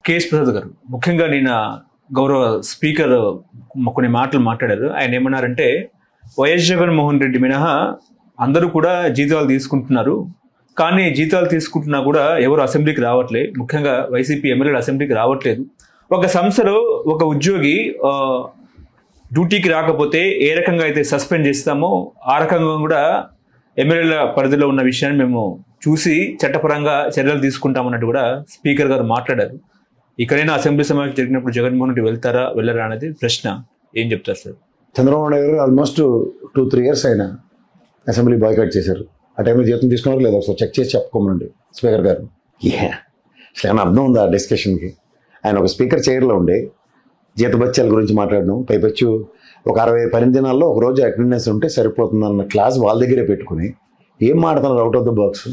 KS Prasad గారు ముఖ్యంగా నేను గౌరవ స్పీకర్ కొన్ని మాటలు మాట్లాడారు. ఆయన ఏమన్నారంటే వైఎస్ జగన్మోహన్ రెడ్డి మినహా అందరూ కూడా జీతాలు తీసుకుంటున్నారు, కానీ జీతాలు తీసుకుంటున్నా కూడా ఎవరు అసెంబ్లీకి రావట్లేదు. ముఖ్యంగా వైసీపీ ఎమ్మెల్యేలు అసెంబ్లీకి రావట్లేదు. ఒక సంస్థలో ఒక ఉద్యోగి డ్యూటీకి రాకపోతే ఏ రకంగా అయితే సస్పెండ్ చేస్తామో ఆ రకంగా కూడా ఎమ్మెల్యేల పరిధిలో ఉన్న విషయాన్ని మేము చూసి చట్టపరంగా చర్యలు తీసుకుంటామన్నట్టు కూడా స్పీకర్ గారు మాట్లాడారు. ఇక్కడైనా అసెంబ్లీ సమావేశం జరిగినప్పుడు జగన్మోహన్ రెడ్డి వెళ్తారా వెళ్ళరా అనేది ప్రశ్న. ఏం చెప్తారు సార్? చంద్రబాబు నాయుడు గారు ఆల్మోస్ట్ 2-3 years అయినా అసెంబ్లీ బాయ్కాట్ చేశారు. ఆ టైంలో జీతం తీసుకున్నారు లేదా ఒకసారి చెక్ చేసి చెప్పుకోమండి స్పీకర్ గారు. అసలు ఏమైనా అర్థం ఉందా ఆ డిస్కషన్కి? ఆయన ఒక స్పీకర్ చైర్లో ఉండే జీతభత్యాల గురించి మాట్లాడడం, పైపచ్చు ఒక 60 పని దినాల్లో ఒక రోజు అటెండెన్స్ ఉంటే సరిపోతుందన్న క్లాస్ వాళ్ళ దగ్గరే పెట్టుకుని ఏం మాట్లాడుతున్నారు అవుట్ ఆఫ్ ద బాక్స్.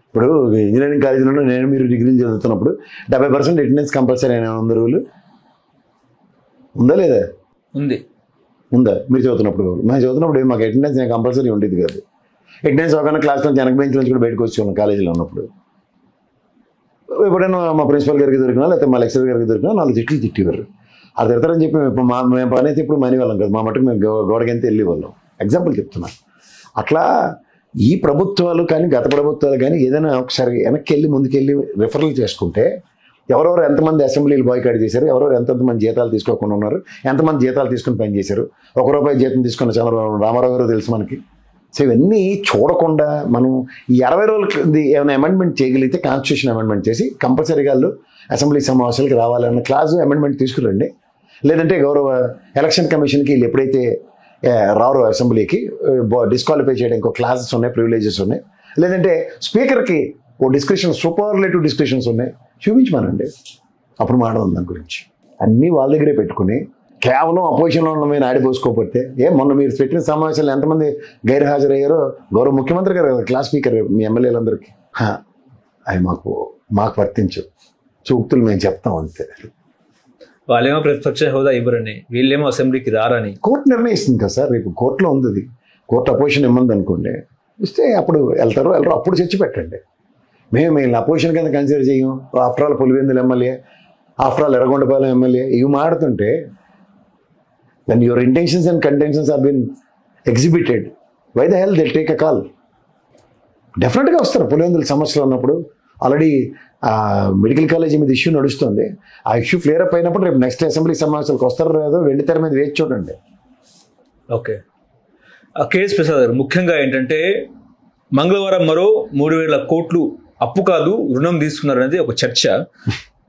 ఇప్పుడు ఇంజనీరింగ్ కాలేజీలో నేను మీరు డిగ్రీలు చదువుతున్నప్పుడు 70% అటెండెన్స్ కంపల్సరీ అయినా 100 రూలు ఉందా లేదా? ఉందా? మీరు చదువుతున్నప్పుడు మేము చదువుతున్నప్పుడు మాకు అటెండెన్స్ నేను కంపల్సరీ ఉండేది కాదు. అటెండెన్స్ ఒక క్లాస్లో వెనక బెంచ్ నుంచి కూడా బయటకు వచ్చి కాలేజీలో ఉన్నప్పుడు ఎప్పుడైనా మా ప్రిన్సిపల్ గారికి దొరికినా లేకపోతే మా లెక్చరర్ గారికి దొరికినా 4 తిట్లు తిట్టేవారు. అది తిడతారని చెప్పి మేము పని అయితే ఇప్పుడు మనీ వాళ్ళం కదా, మా మటుకు మేము గోడకంతే వెళ్ళి వాళ్ళం. ఎగ్జాంపుల్ చెప్తున్నాను. అట్లా ఈ ప్రభుత్వాలు కానీ గత ప్రభుత్వాలు కానీ ఏదైనా ఒకసారి వెనక్కి వెళ్ళి ముందుకెళ్ళి రిఫరల్ చేసుకుంటే ఎవరెవరు ఎంతమంది అసెంబ్లీలు బాయ్కాట్ చేశారు, ఎవరెవరు ఎంతమంది జీతాలు తీసుకోకుండా ఉన్నారు, ఎంతమంది జీతాలు తీసుకుని పనిచేశారు, ₹1 జీతం తీసుకున్న చంద్రబాబు రామారావు గారు తెలుసు మనకి. సో ఇవన్నీ చూడకుండా మనం ఈ 60 రోజులకి ఏమైనా అమెండ్మెంట్ చేయగలిగితే కాన్స్టిట్యూషన్ అమెండ్మెంట్ చేసి కంపల్సరీగా వాళ్ళు అసెంబ్లీ సమావేశాలకు రావాలన్న క్లాసు అమెండ్మెంట్ తీసుకురండి. లేదంటే గౌరవ ఎలక్షన్ కమిషన్కి వీళ్ళు ఎప్పుడైతే రారు అసెంబ్లీకి డిస్క్వాలిఫై చేయడానికి ఒక క్లాసెస్ ఉన్నాయి, ప్రివిలేజెస్ ఉన్నాయి. లేదంటే స్పీకర్కి ఓ డిస్కషన్ సూపర్లేటివ్ డిస్కషన్స్ ఉన్నాయి, చూపించమనండి. అప్పుడు మాట్లాడదాం దాని గురించి. అన్నీ వాళ్ళ దగ్గరే పెట్టుకుని కేవలం అపోజిషన్లో ఉన్న మీరు ఆడిపోసుకోకపోతే మొన్న మీరు పెట్టిన సమావేశాలు ఎంతమంది గైర్హాజరయ్యారో గౌరవ ముఖ్యమంత్రి గారు క్లాస్ స్పీకర్ మీ ఎమ్మెల్యేలందరికీ అవి మాకు వర్తించవు. సూక్తులు మేము చెప్తాం అంతే. వాళ్ళేమో ప్రతిపక్ష హోదా ఇవ్వరని, వీళ్ళేమో అసెంబ్లీకి రారని కోర్టు నిర్ణయిస్తుంది కదా సార్. రేపు కోర్టులో ఉంది అది. కోర్టు అపోజిషన్ ఇమ్మంది అనుకోండి, ఇస్తే అప్పుడు వెళ్తారో వెళ్ళరో అప్పుడు చర్చ పెట్టండి. మేము అపోజిషన్ కింద కన్సిడర్ చేయం. After all Pulivendula MLA, after all Yerragondapalem MLA ఇవి మాడుతుంటే when your intentions and contentions have been exhibited, why the hell they'll take a call? డెఫినెట్గా వస్తారు. పులివెందుల సమస్యలు ఉన్నప్పుడు ఆల్రెడీ మెడికల్ కాలేజీ మీద ఇష్యూ నడుస్తుంది. ఆ ఇష్యూ క్లియర్ అప్ అయినప్పుడు రేపు నెక్స్ట్ అసెంబ్లీ సమావేశాలకు వస్తారో లేదో వెండి తెర మీద వేచి చూడండి. ఓకే. కేఎస్ ప్రసాద్ గారు ముఖ్యంగా ఏంటంటే మంగళవారం మరో 3,000 కోట్లు అప్పు కాదు రుణం తీసుకున్నారనేది ఒక చర్చ.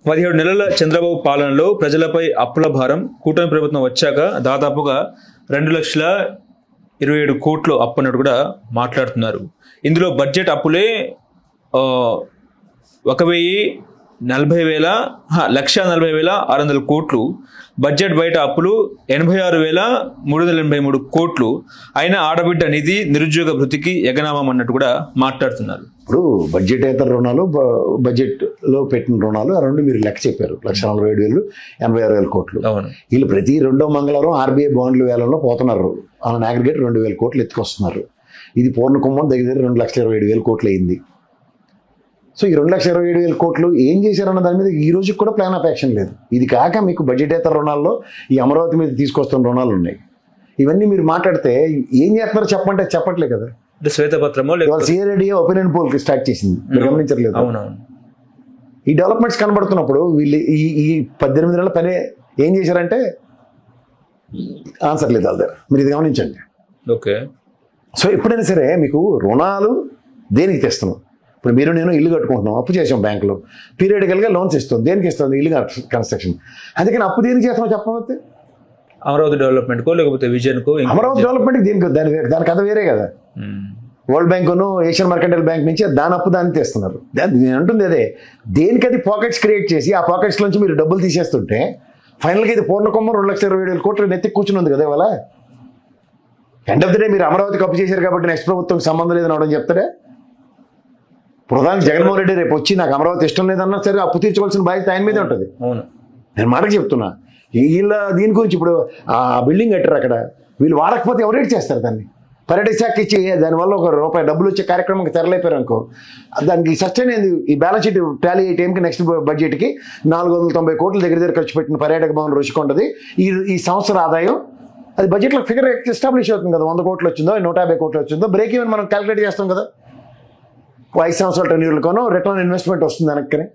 17 నెలల చంద్రబాబు పాలనలో ప్రజలపై అప్పుల భారం, కూటమి ప్రభుత్వం వచ్చాక దాదాపుగా 2,27 కోట్లు అప్పు అన్నట్టు కూడా మాట్లాడుతున్నారు. ఇందులో బడ్జెట్ అప్పులే 1,40,600 కోట్లు, బడ్జెట్ బయట అప్పులు 86,383 కోట్లు. అయినా ఆడబిడ్డ నిధి, నిరుద్యోగ భృతికి ఎగనామం అన్నట్టు కూడా మాట్లాడుతున్నారు. ఇప్పుడు బడ్జెటేతర రుణాలు, బడ్జెట్లో పెట్టిన రుణాలు ఆ రెండు మీరు లెక్క చెప్పారు. 1,47,000, 86,000 కోట్లు. వీళ్ళు ప్రతి రెండో మంగళవారం ఆర్బీఐ బాండ్లు వేలంలో పోతున్నారు. ఆన్ అగ్రిగేట్ 2,000 కోట్లు ఎత్తుకొస్తున్నారు. ఇది పూర్ణ కుంభం దగ్గర 2,27,000 కోట్లు అయింది. సో ఈ 2,27,000 కోట్లు ఏం చేశారన్న దాని మీద ఈ రోజుకి కూడా ప్లాన్ ఆఫ్ యాక్షన్ లేదు. ఇది కాక మీకు బడ్జెటేతర రుణాల్లో ఈ అమరావతి మీద తీసుకొస్తున్న రుణాలు ఉన్నాయి. ఇవన్నీ మీరు మాట్లాడితే ఏం చేస్తున్నారో చెప్పంటే చెప్పట్లే కదా. శ్వేతపత్రమో సిఆర్ఐడి ఒపీనియన్ పోల్ స్టార్ట్ చేసింది, మీరు గమనించట్లేదు. ఈ డెవలప్మెంట్స్ కనబడుతున్నప్పుడు వీళ్ళు ఈ 18 నెలల పని ఏం చేశారంటే ఆన్సర్ లేదు వాళ్ళ దగ్గర. మీరు ఇది గమనించండి. ఓకే. సో ఎప్పుడైనా సరే మీకు రుణాలు దేనికి తెస్తున్నాం? ఇప్పుడు మీరు నేను ఇల్లు కట్టుకుంటున్నాం, అప్పు చేసాం బ్యాంకులో, పీరియడికల్గా లోన్స్ ఇస్తుంది. దేనికి ఇస్తుంది? ఇల్లు కన్స్ట్రక్షన్. అందుకని అప్పు దేనికి చేస్తున్నాం చెప్పకపోతే? అమరావతి డెవలప్మెంట్కో లేకపోతే విజన్కో. అమరావతి డెవలప్మెంట్కి దీనికి దాని కథ వేరే కదా. వరల్డ్ బ్యాంకును ఏషియన్ మర్కంటైల్ బ్యాంక్ నుంచి దాని అప్పు దాన్ని తెస్తున్నారు. నేను అంటుంది అదే, దేనికి అది పాకెట్స్ క్రియేట్ చేసి ఆ పాకెట్స్ నుంచి మీరు డబ్బులు తీసేస్తుంటే ఫైనల్గా ఇది పూర్ణకుంభం 2,27,000 కోట్లు నెత్తి కూర్చుని ఉంది కదా ఇవాళ. ఎండ్ ఆఫ్ ది డే మీరు అమరావతికి అప్పు చేశారు కాబట్టి నెక్స్ట్ ప్రభుత్వం సంబంధం లేదని అవడం చెప్తారే. ప్రధాని జగన్మోహన్ రెడ్డి రేపు వచ్చి నాకు అమరావతి ఇష్టం లేదన్నా సరే అప్పు తీర్చుకోవాల్సిన బాధ్యత ఆయన మీదే ఉంటుంది. నేను మాటకు చెప్తున్నా. వీళ్ళ దీని గురించి ఇప్పుడు ఆ బిల్డింగ్ కట్టారు అక్కడ, వీళ్ళు వాడకపోతే ఎవరేట్ చేస్తారు దాన్ని? పర్యాటక శాఖ ఇచ్చి దానివల్ల ₹1 డబ్బులు వచ్చే కార్యక్రమంకి తెరలేపారు అనుకో, దానికి సస్టైన్ అయింది. ఈ బ్యాలెన్స్ షీట్ టాలీ అయ్యే టైంకి నెక్స్ట్ బడ్జెట్కి 490 కోట్లు దగ్గర ఖర్చు పెట్టిన పర్యాటక భవన్ రుచికొండది. ఈ సంవత్సర ఆదాయం అది బడ్జెట్లో ఫిగర్ ఎస్టాబ్లిష్ అవుతుంది కదా. 100 కోట్లు వచ్చిందో 150 కోట్లు వచ్చిందో బ్రేక్ ఈవెన్ మనం క్యాలిక్యులేట్ చేస్తాం కదా. 5 సంవత్సరాల టెన్యూర్లకోనో రిటర్న్ ఇన్వెస్ట్మెంట్ వస్తుంది వెనక్కనే.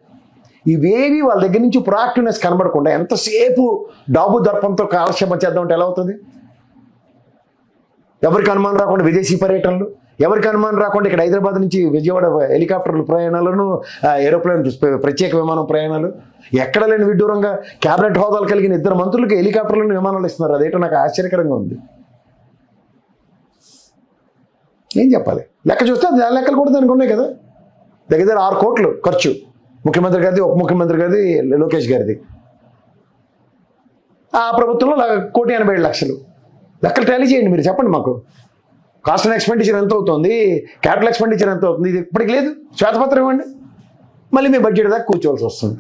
ఇవేవి వాళ్ళ దగ్గర నుంచి ప్రొయాక్టివ్నెస్ కనబడకుండా ఎంతసేపు డాబు దర్పంతో కాలక్షేపం చేద్దాం అంటే ఎలా అవుతుంది? ఎవరికి అనుమానం రాకుండా విదేశీ పర్యటనలు, ఎవరికి అనుమానం రాకుండా ఇక్కడ హైదరాబాద్ నుంచి విజయవాడ హెలికాప్టర్ల ప్రయాణాలను, ఏరోప్లేన్ ప్రత్యేక విమానం ప్రయాణాలు, ఎక్కడ లేని విడ్డూరంగా క్యాబినెట్ హోదాలు కలిగిన 2 మంత్రులకి హెలికాప్టర్లను విమానాలు ఇస్తున్నారు. అదేంటో నాకు ఆశ్చర్యకరంగా ఉంది. ఏం చెప్పాలి? లెక్క చూస్తే ఆ లెక్కలు కూడా దానికి ఉన్నాయి కదా. దగ్గర 6 కోట్లు ఖర్చు, ముఖ్యమంత్రి గారిది, ఉప ముఖ్యమంత్రి గారిది, లోకేష్ గారిది. ఆ ప్రభుత్వంలో 1,87,00,000. లెక్కలు టాలీ చేయండి మీరు, చెప్పండి మాకు. కాస్ట్ అండ్ ఎక్స్పెండిచర్ ఎంత అవుతుంది, క్యాపిటల్ ఎక్స్పెండిచర్ ఎంత అవుతుంది, ఇది ఇప్పటికి లేదు. శ్వేతపత్రం ఇవ్వండి, మళ్ళీ మీ బడ్జెట్ దాకా కూర్చోవలసి వస్తుంది.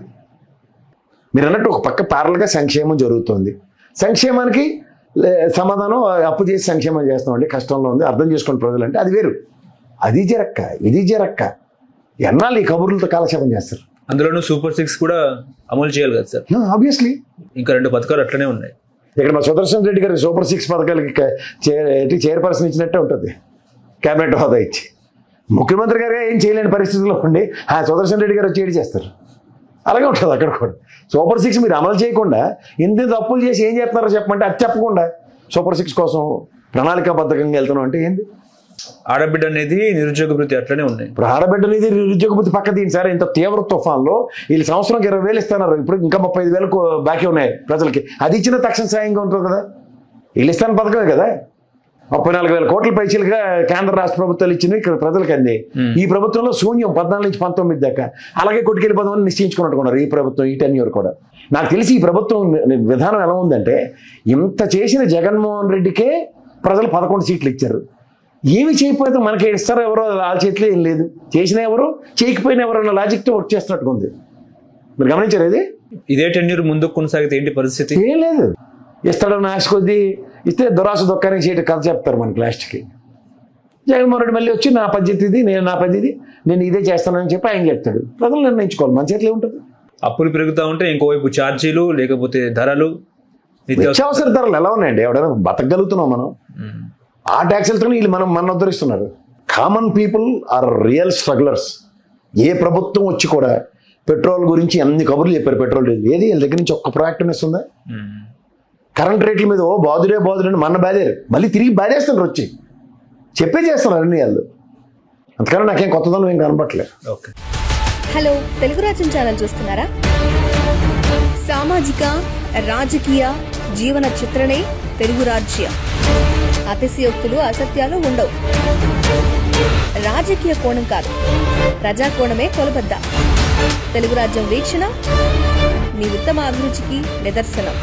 మీరు అన్నట్టు ఒక పక్క ప్యారల్గా సంక్షేమం జరుగుతుంది. సంక్షేమానికి సమాధానం అప్పు చేసి సంక్షేమం చేస్తామండి, కష్టంలో ఉంది, అర్థం చేసుకోండి ప్రజలు అంటే అది వేరు. అది జరక్క, ఇది జరక్క, ఎన్నాళ్ళు ఈ కబుర్లతో కాలక్షేపం చేస్తారు. అందులోనూ సూపర్ 6 కూడా అమలు చేయాలి కదా సార్. ఆబ్వియస్లీ ఇంకా 2 పథకాలు అట్లనే ఉన్నాయి. ఇక్కడ మా సుదర్శన్ రెడ్డి గారికి సూపర్ 6 పథకాలకి చైర్పర్సన్ ఇచ్చినట్టే ఉంటుంది, క్యాబినెట్ హోదా ఇచ్చి. ముఖ్యమంత్రి గారు ఏం చేయలేని పరిస్థితుల్లో ఉండి సుదర్శన్ రెడ్డి గారు వచ్చి ఏడు చేస్తారు. అలాగే ఉంటుంది అక్కడ కూడా. సూపర్ 6 మీరు అమలు చేయకుండా ఇంత తప్పులు చేసి ఏం చేస్తున్నారో చెప్పమంటే అది చెప్పకుండా సూపర్ 6 కోసం ప్రణాళికాబద్ధంగా వెళ్తున్నాం అంటే ఏంది? ఆడబిడ్డ అనేది నిరుద్యోగ భృతి అట్లనే ఉన్నాయి. ఇప్పుడు ఆడబిడ్డ అనేది నిరుద్యోగ భృతి పక్క దీని సార్, ఇంత తీవ్ర తుఫాన్లో వీళ్ళు సంవత్సరానికి 20,000 ఇస్తున్నారు. ఇప్పుడు ఇంకా 35,000 బాకీ ఉన్నాయి ప్రజలకి. అది ఇచ్చిన తక్షణ సాయంగా ఉంటుంది కదా. వీళ్ళు ఇస్తాను పథకమే కదా. 34,000 కోట్ల పైసలుగా కేంద్ర రాష్ట్ర ప్రభుత్వాలు ఇచ్చినవి ఇక్కడ ప్రజలకు అంది. ఈ ప్రభుత్వంలో శూన్యం 14 నుంచి 19 దాకా. అలాగే కొట్టుకెళ్ళిపోదామని నిశ్చయించుకున్నట్టుకున్నారు ఈ ప్రభుత్వం, ఈ టెన్యూర్ కూడా. నాకు తెలిసి ఈ ప్రభుత్వం విధానం ఎలా ఉందంటే, ఇంత చేసిన జగన్మోహన్ రెడ్డికే ప్రజలు 11 సీట్లు ఇచ్చారు. ఏమి చేయకపోతే మనకి ఇస్తారో ఎవరో వాళ్ళ చేతిలో ఏం లేదు, చేసిన ఎవరు చేయకపోయినా ఎవరో అన్న లాజిక్తో వర్క్ చేస్తున్నట్టుగా ఉంది. మీరు గమనించారు ఇది? ఇదే టెన్యూర్ ముందుకు కొనసాగితే ఏంటి పరిస్థితి? ఏం లేదు, ఇస్తాడని ఆశ కొద్దీ ఇస్తే దురాశ దొక్కానికి చేయడం కథ చెప్తారు మనకి లాస్ట్కి. జగన్మోహన్ రెడ్డి మళ్ళీ వచ్చి నా పద్ధతి ఇది, నా పద్ధతి నేను ఇదే చేస్తానని చెప్పి ఆయన చెప్తాడు. ప్రజలు నిర్ణయించుకోవాలి, మన చేతిలో ఉంటుంది. అప్పులు పెరుగుతూ ఉంటే ఇంకోవైపు ఛార్జీలు, లేకపోతే ధరలు, నిత్యావసర ధరలు ఎలా ఉన్నాయండి? ఎవడైనా బతకగలుగుతున్నాం మనం? ఆ ట్యాక్సులతో వీళ్ళు మన ఉద్ధరిస్తున్నారు. Common people are real strugglers. ఏ ప్రభుత్వం వచ్చి కూడా పెట్రోల్ గురించి అన్ని కబుర్లు చెప్పారు. పెట్రోల్ రేట్ ఏది వీళ్ళ దగ్గర నుంచి ఒక్క ప్రొయాక్టివ్నెస్ ఉందా? కరెంట్ రేట్ల మీద బాదురే అని మన బాధారు, మళ్ళీ తిరిగి బాధేస్తున్నారు, వచ్చి చెప్పే చేస్తున్నారు అన్ని వాళ్ళు. అందుకని నాకేం కొత్తదనం ఏం కనపట్లేదు. ఓకే, హలో, తెలుగు రాజ్యం ఛానల్ చూస్తున్నారా? సామాజిక రాజకీయ జీవన చిత్రణే తెలుగు రాజ్యం. అతిశయోక్తులు, అసత్యాలు ఉండవు. రాజకీయ కోణం కాదు, ప్రజా కోణమే కొలబద్ద. తెలుగు రాజ్యం వీక్షణ మీ ఉత్తమ అభిరుచికి నిదర్శనం.